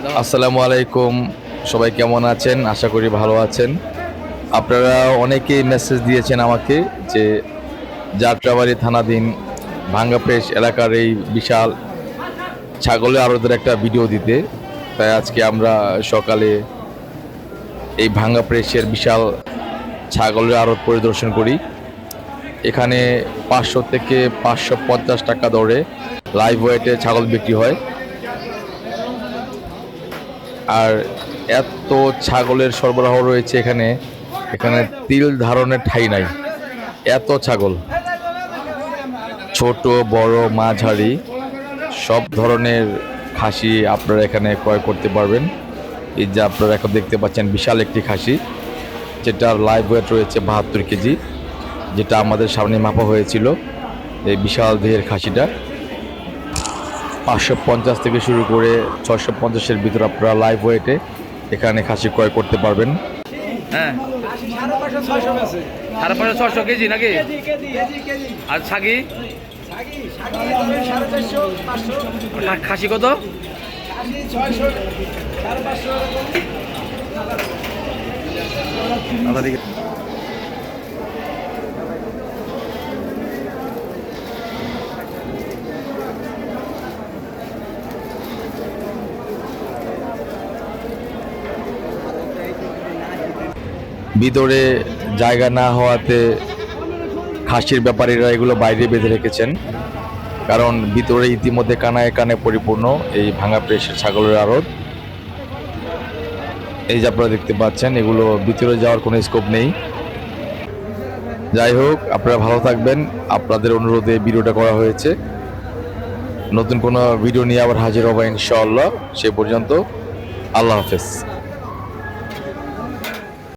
আসসালামু আলাইকুম, সবাই কেমন আছেন? আশা করি ভালো আছেন। আপনারা অনেকেই মেসেজ দিয়েছেন আমাকে যে যাত্রাবাড়ি থানাধীন ভাঙ্গা প্রেস এলাকার এই বিশাল ছাগলের আড়তের একটা ভিডিও দিতে। তাই আজকে আমরা সকালে এই ভাঙ্গা প্রেসের বিশাল ছাগলের আড়ত পরিদর্শন করি। এখানে 500 থেকে 550 টাকা দরে লাইভ ওয়েটে ছাগল বিক্রি হয়। আর এত ছাগলের সরবরাহ রয়েছে এখানে, এখানে তিল ধারণের ঠাঁই নাই, এত ছাগল। ছোট বড় মাঝারি সব ধরনের খাসি আপনারা এখানে ক্রয় করতে পারবেন। এই যে আপনারা এখন দেখতে পাচ্ছেন বিশাল একটি খাসি, যেটার লাইভ ওয়েট রয়েছে 72 কেজি, যেটা আমাদের সামনে মাপা হয়েছিল। এই বিশাল দেহের খাসিটা 550 থেকে শুরু করে 650-এর ভিতর আপনারা লাইভ ওয়েটে এখানে খাসি ক্রয় করতে পারবেন। হ্যাঁ, 550-600 কেজি নাকি? আর ছাগি খাসি কত? ভিতরে জায়গা না হওয়াতে খাসির ব্যাপারীরা এগুলো বাইরে বেঁধে রেখেছেন, কারণ ভিতরে ইতিমধ্যে কানায় কানে পরিপূর্ণ এই ভাঙা প্রেসের ছাগলের আড়ত। এই যে আপনারা দেখতে পাচ্ছেন, এগুলো ভিতরে যাওয়ার কোনো স্কোপ নেই। যাই হোক, আপনারা ভালো থাকবেন, আপনাদের অনুরোধে ভিডিওটা করা হয়েছে। নতুন কোনো ভিডিও নিয়ে আবার হাজির হবো ইনশাআল্লাহ। সে পর্যন্ত আল্লাহ হাফেজ।